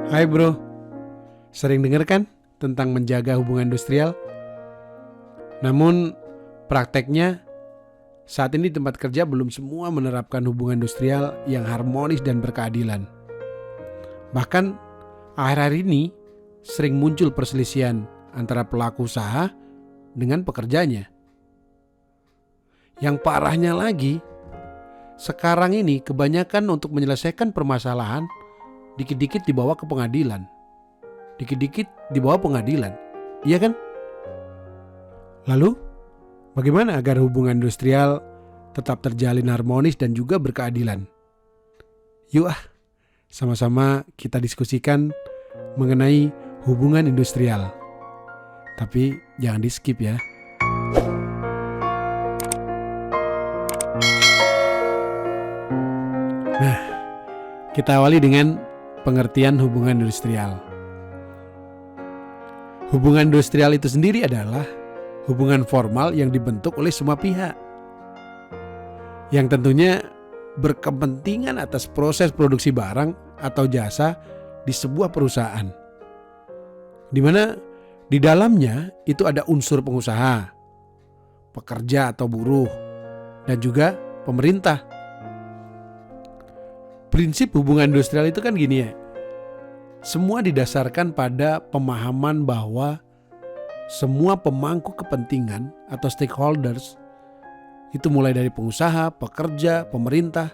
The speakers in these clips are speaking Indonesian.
Hai bro, sering dengar kan tentang menjaga hubungan industrial? Namun prakteknya saat ini tempat kerja belum semua menerapkan hubungan industrial yang harmonis dan berkeadilan. Bahkan akhir-akhir ini sering muncul perselisihan antara pelaku usaha dengan pekerjanya. Yang parahnya lagi, sekarang ini kebanyakan untuk menyelesaikan permasalahan dikit-dikit dibawa ke pengadilan. Dikit-dikit dibawa pengadilan. Iya kan? Lalu, bagaimana agar hubungan industrial tetap terjalin harmonis dan juga berkeadilan? Yuk sama-sama kita diskusikan mengenai hubungan industrial. Tapi jangan di skip ya. Nah, kita awali dengan pengertian hubungan industrial. Hubungan industrial itu sendiri adalah hubungan formal yang dibentuk oleh semua pihak, yang tentunya berkepentingan atas proses produksi barang atau jasa di sebuah perusahaan, di mana di dalamnya itu ada unsur pengusaha, pekerja atau buruh, dan juga pemerintah. Prinsip hubungan industrial itu kan gini ya, semua didasarkan pada pemahaman bahwa semua pemangku kepentingan atau stakeholders, itu mulai dari pengusaha, pekerja, pemerintah,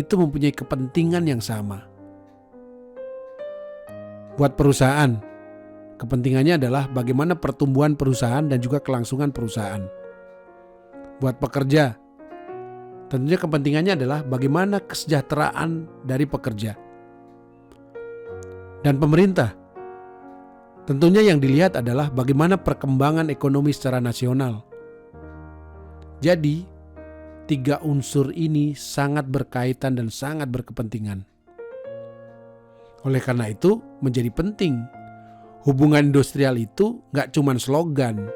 itu mempunyai kepentingan yang sama. Buat perusahaan, kepentingannya adalah bagaimana pertumbuhan perusahaan dan juga kelangsungan perusahaan. Buat pekerja, tentunya kepentingannya adalah bagaimana kesejahteraan dari pekerja. Dan pemerintah, tentunya yang dilihat adalah bagaimana perkembangan ekonomi secara nasional. Jadi, tiga unsur ini sangat berkaitan dan sangat berkepentingan. Oleh karena itu, menjadi penting hubungan industrial itu gak cuma slogan,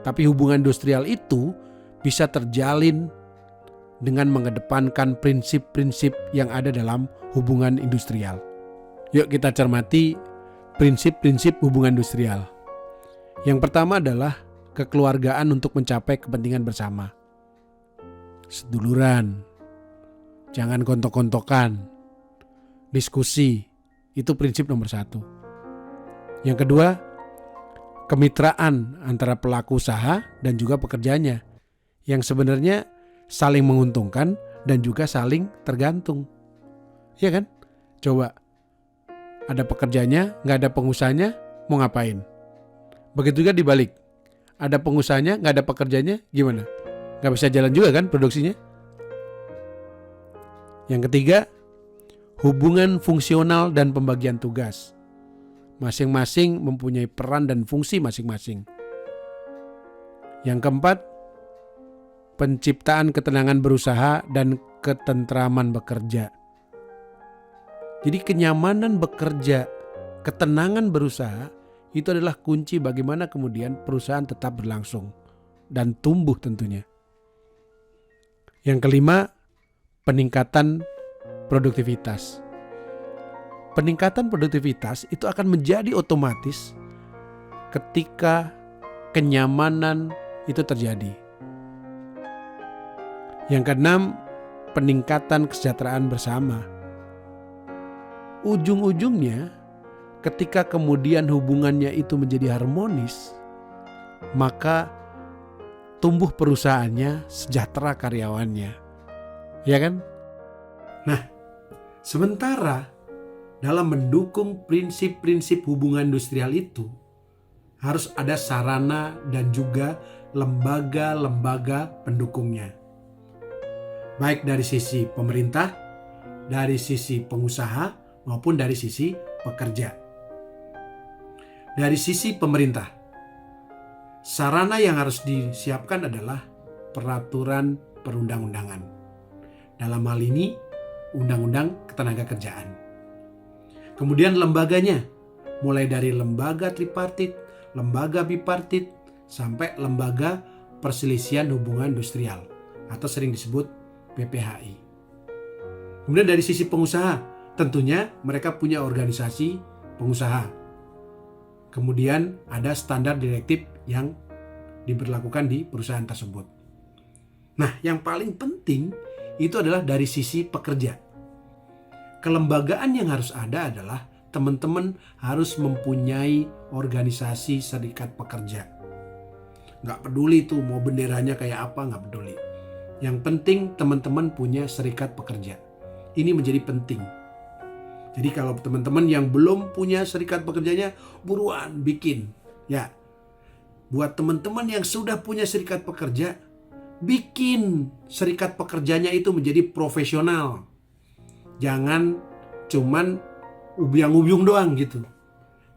tapi hubungan industrial itu bisa terjalin dengan mengedepankan prinsip-prinsip yang ada dalam hubungan industrial. Yuk kita cermati prinsip-prinsip hubungan industrial. Yang pertama adalah kekeluargaan untuk mencapai kepentingan bersama. Seduluran, jangan kontok-kontokan, diskusi, itu prinsip nomor 1. Yang kedua, kemitraan antara pelaku usaha dan juga pekerjanya, yang sebenarnya saling menguntungkan dan juga saling tergantung. Iya kan? Coba, ada pekerjanya, gak ada pengusahanya, mau ngapain? Begitu juga dibalik, ada pengusahanya, gak ada pekerjanya, gimana? Gak bisa jalan juga kan produksinya? Yang ketiga, hubungan fungsional dan pembagian tugas. Masing-masing mempunyai peran dan fungsi masing-masing. Yang keempat, penciptaan ketenangan berusaha dan ketentraman bekerja. Jadi kenyamanan bekerja, ketenangan berusaha itu adalah kunci bagaimana kemudian perusahaan tetap berlangsung dan tumbuh tentunya. Yang kelima, peningkatan produktivitas. Peningkatan produktivitas itu akan menjadi otomatis ketika kenyamanan itu terjadi. Yang keenam, peningkatan kesejahteraan bersama. Ujung-ujungnya ketika kemudian hubungannya itu menjadi harmonis, maka tumbuh perusahaannya, sejahtera karyawannya. Ya kan? Nah, sementara dalam mendukung prinsip-prinsip hubungan industrial itu harus ada sarana dan juga lembaga-lembaga pendukungnya. Baik dari sisi pemerintah, dari sisi pengusaha, maupun dari sisi pekerja. Dari sisi pemerintah, sarana yang harus disiapkan adalah peraturan perundang-undangan. Dalam hal ini, Undang-Undang Ketenagakerjaan. Kemudian lembaganya, mulai dari lembaga tripartit, lembaga bipartit, sampai lembaga perselisihan hubungan industrial atau sering disebut PPHI. Kemudian dari sisi pengusaha, Tentunya mereka punya organisasi pengusaha. Kemudian ada standar direktif yang diberlakukan di perusahaan tersebut. Nah, yang paling penting itu adalah dari sisi pekerja. Kelembagaan yang harus ada adalah teman-teman harus mempunyai organisasi serikat pekerja. Nggak peduli tuh mau benderanya kayak apa, nggak peduli. Yang penting teman-teman punya serikat pekerja. Ini menjadi penting. Jadi kalau teman-teman yang belum punya serikat pekerjanya, buruan bikin. Ya, buat teman-teman yang sudah punya serikat pekerja, bikin serikat pekerjanya itu menjadi profesional. Jangan cuman ubyang-ubyung doang gitu.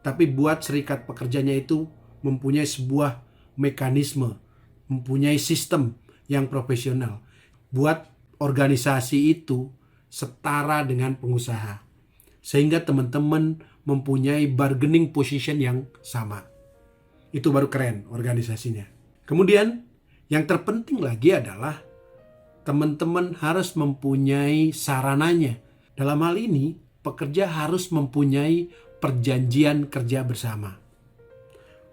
Tapi buat serikat pekerjanya itu mempunyai sebuah mekanisme, mempunyai sistem yang profesional. Buat organisasi itu setara dengan pengusaha. Sehingga teman-teman mempunyai bargaining position yang sama. Itu baru keren organisasinya. Kemudian yang terpenting lagi adalah teman-teman harus mempunyai sarananya. Dalam hal ini, pekerja harus mempunyai perjanjian kerja bersama.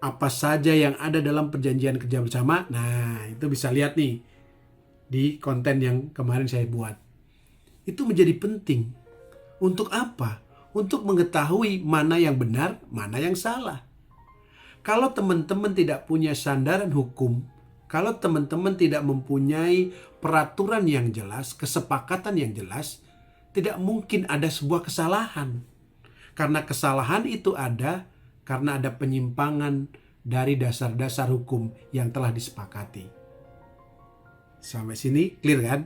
Apa saja yang ada dalam perjanjian kerja bersama? Nah, itu bisa lihat nih di konten yang kemarin saya buat. Itu menjadi penting. Untuk apa? Untuk mengetahui mana yang benar, mana yang salah. Kalau teman-teman tidak punya sandaran hukum, kalau teman-teman tidak mempunyai peraturan yang jelas, kesepakatan yang jelas, tidak mungkin ada sebuah kesalahan. Karena kesalahan itu ada karena ada penyimpangan dari dasar-dasar hukum yang telah disepakati. Sampai sini clear kan?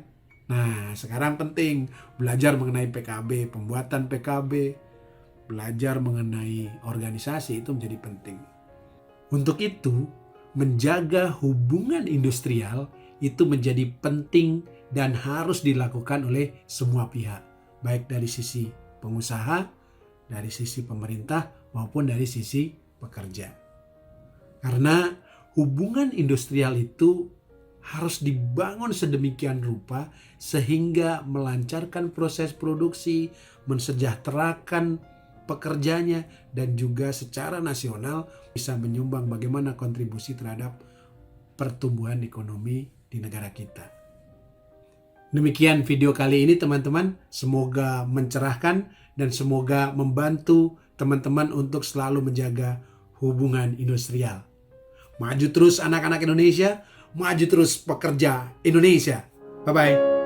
Nah, sekarang penting belajar mengenai PKB, pembuatan PKB, belajar mengenai organisasi itu menjadi penting. Untuk itu, menjaga hubungan industrial itu menjadi penting dan harus dilakukan oleh semua pihak, baik dari sisi pengusaha, dari sisi pemerintah, maupun dari sisi pekerja. Karena hubungan industrial itu harus dibangun sedemikian rupa sehingga melancarkan proses produksi, mensejahterakan pekerjanya, dan juga secara nasional bisa menyumbang bagaimana kontribusi terhadap pertumbuhan ekonomi di negara kita. Demikian video kali ini teman-teman, semoga mencerahkan dan semoga membantu teman-teman untuk selalu menjaga hubungan industrial. Maju terus anak-anak Indonesia, maju terus pekerja Indonesia. Bye-bye.